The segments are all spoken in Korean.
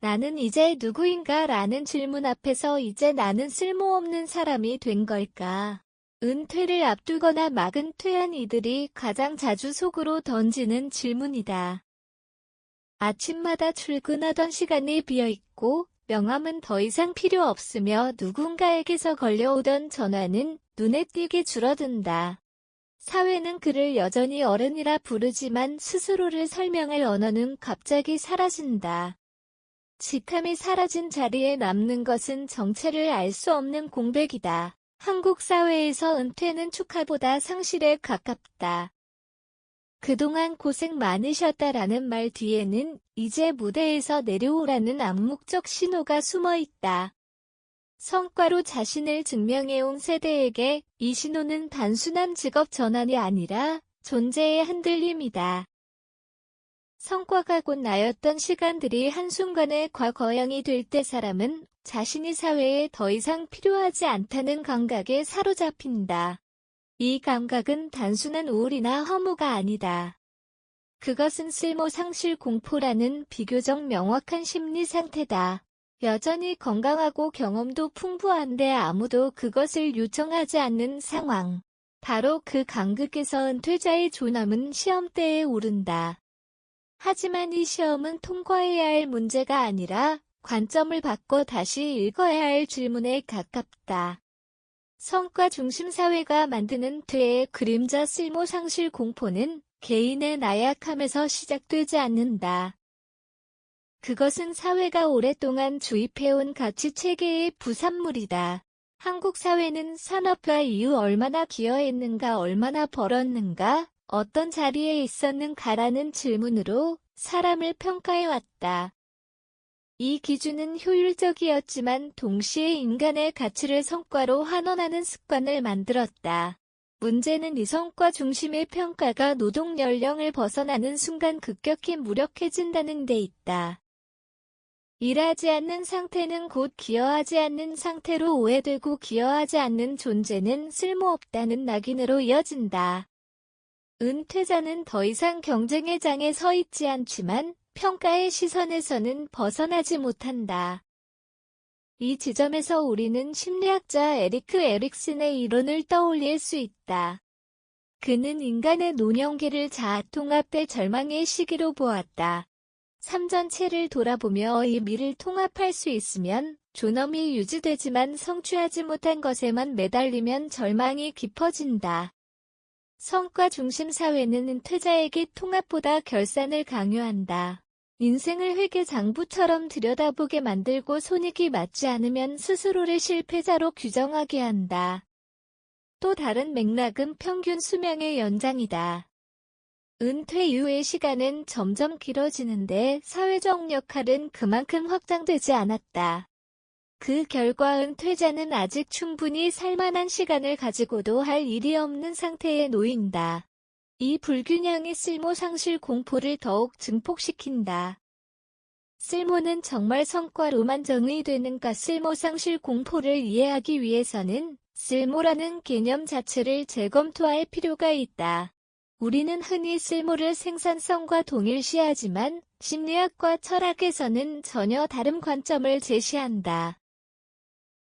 나는 이제 누구인가 라는 질문 앞에서 이제 나는 쓸모없는 사람이 된 걸까? 은퇴를 앞두거나 막 은퇴한 이들이 가장 자주 속으로 던지는 질문이다. 아침마다 출근하던 시간이 비어있고 명함은 더 이상 필요 없으며 누군가에게서 걸려오던 전화는 눈에 띄게 줄어든다. 사회는 그를 여전히 어른이라 부르지만 스스로를 설명할 언어는 갑자기 사라진다. 직함이 사라진 자리에 남는 것은 정체를 알 수 없는 공백이다. 한국 사회에서 은퇴는 축하보다 상실에 가깝다. 그동안 고생 많으셨다라는 말 뒤에는 이제 무대에서 내려오라는 암묵적 신호가 숨어 있다. 성과로 자신을 증명해온 세대에게 이 신호는 단순한 직업 전환이 아니라 존재의 흔들림이다. 성과가 곧 나였던 시간들이 한순간에 과거형이 될 때 사람은 자신이 사회에 더 이상 필요하지 않다는 감각에 사로잡힌다. 이 감각은 단순한 우울이나 허무가 아니다. 그것은 쓸모 상실 공포라는 비교적 명확한 심리 상태다. 여전히 건강하고 경험도 풍부한데 아무도 그것을 요청하지 않는 상황. 바로 그 간극에서 은퇴자의 존엄은 시험대에 오른다. 하지만 이 시험은 통과해야 할 문제가 아니라 관점을 바꿔 다시 읽어야 할 질문에 가깝다. 성과 중심 사회가 만드는 퇴의 그림자 쓸모 상실 공포는 개인의 나약함에서 시작되지 않는다. 그것은 사회가 오랫동안 주입해온 가치 체계의 부산물이다. 한국 사회는 산업화 이후 얼마나 기여했는가, 얼마나 벌었는가, 어떤 자리에 있었는가라는 질문으로 사람을 평가해왔다. 이 기준은 효율적이었지만 동시에 인간의 가치를 성과로 환원하는 습관을 만들었다. 문제는 이 성과 중심의 평가가 노동 연령을 벗어나는 순간 급격히 무력해진다는 데 있다. 일하지 않는 상태는 곧 기여하지 않는 상태로 오해되고 기여하지 않는 존재는 쓸모없다는 낙인으로 이어진다. 은퇴자는 더 이상 경쟁의 장에 서 있지 않지만 평가의 시선에서는 벗어나지 못한다. 이 지점에서 우리는 심리학자 에리크 에릭슨의 이론을 떠올릴 수 있다. 그는 인간의 노년기를 자아통합의 절망의 시기로 보았다. 삶 전체를 돌아보며 이 미를 통합할 수 있으면 존엄이 유지되지만 성취하지 못한 것에만 매달리면 절망이 깊어진다. 성과 중심 사회는 은퇴자에게 통합보다 결산을 강요한다. 인생을 회계장부처럼 들여다보게 만들고 손익이 맞지 않으면 스스로를 실패자로 규정하게 한다. 또 다른 맥락은 평균 수명의 연장이다. 은퇴 이후의 시간은 점점 길어지는데 사회적 역할은 그만큼 확장되지 않았다. 그 결과 은퇴자는 아직 충분히 살만한 시간을 가지고도 할 일이 없는 상태에 놓인다. 이 불균형이 쓸모 상실 공포를 더욱 증폭시킨다. 쓸모는 정말 성과로만 정의되는가? 쓸모 상실 공포를 이해하기 위해서는 쓸모라는 개념 자체를 재검토할 필요가 있다. 우리는 흔히 쓸모를 생산성과 동일시하지만 심리학과 철학에서는 전혀 다른 관점을 제시한다.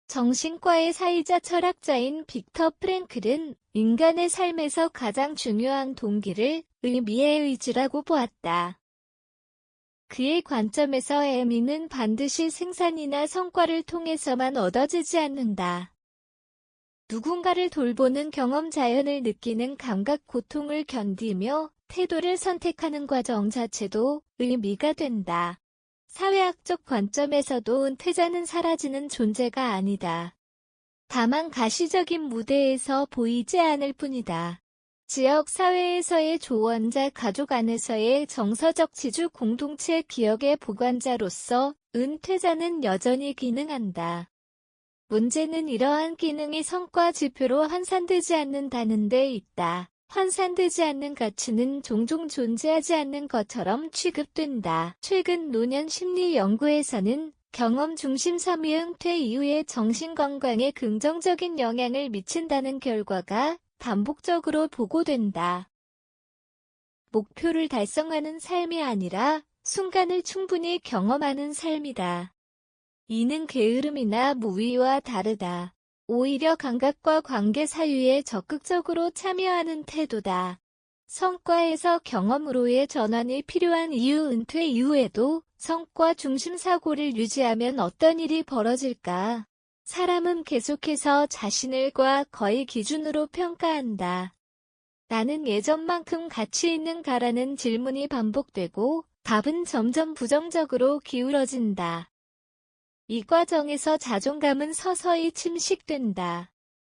정신과의 사이자 철학자인 빅터 프랭클은 인간의 삶에서 가장 중요한 동기를 의미의 의지라고 보았다. 그의 관점에서 의미는 반드시 생산이나 성과를 통해서만 얻어지지 않는다. 누군가를 돌보는 경험, 자연을 느끼는 감각, 고통을 견디며 태도를 선택하는 과정 자체도 의미가 된다. 사회학적 관점에서도 은퇴자는 사라지는 존재가 아니다. 다만 가시적인 무대에서 보이지 않을 뿐이다. 지역 사회에서의 조언자, 가족 안에서의 정서적 지주, 공동체 기억의 보관자로서 은퇴자는 여전히 기능한다. 문제는 이러한 기능이 성과 지표로 환산되지 않는다는 데 있다. 환산되지 않는 가치는 종종 존재하지 않는 것처럼 취급된다. 최근 노년 심리 연구에서는 경험 중심 삶이 은퇴 이후의 정신건강에 긍정적인 영향을 미친다는 결과가 반복적으로 보고된다. 목표를 달성하는 삶이 아니라 순간을 충분히 경험하는 삶이다. 이는 게으름이나 무위와 다르다. 오히려 감각과 관계 사유에 적극적으로 참여하는 태도다. 성과에서 경험으로의 전환이 필요한 이유. 은퇴 이후에도 성과 중심 사고를 유지하면 어떤 일이 벌어질까? 사람은 계속해서 자신을 과거의 기준으로 평가한다. 나는 예전만큼 가치 있는가라는 질문이 반복되고 답은 점점 부정적으로 기울어진다. 이 과정에서 자존감은 서서히 침식된다.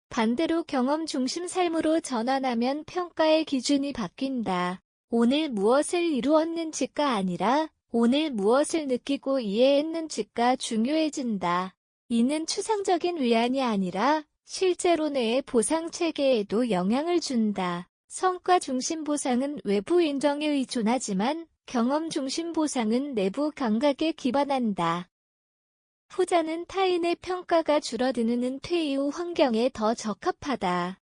반대로 경험 중심 삶으로 전환하면 평가의 기준이 바뀐다. 오늘 무엇을 이루었는지가 아니라 오늘 무엇을 느끼고 이해했는지가 중요해진다. 이는 추상적인 위안이 아니라 실제로 내 보상 체계에도 영향을 준다. 성과 중심 보상은 외부 인정에 의존하지만 경험 중심 보상은 내부 감각에 기반한다. 후자는 타인의 평가가 줄어드는 은퇴 이후 환경에 더 적합하다.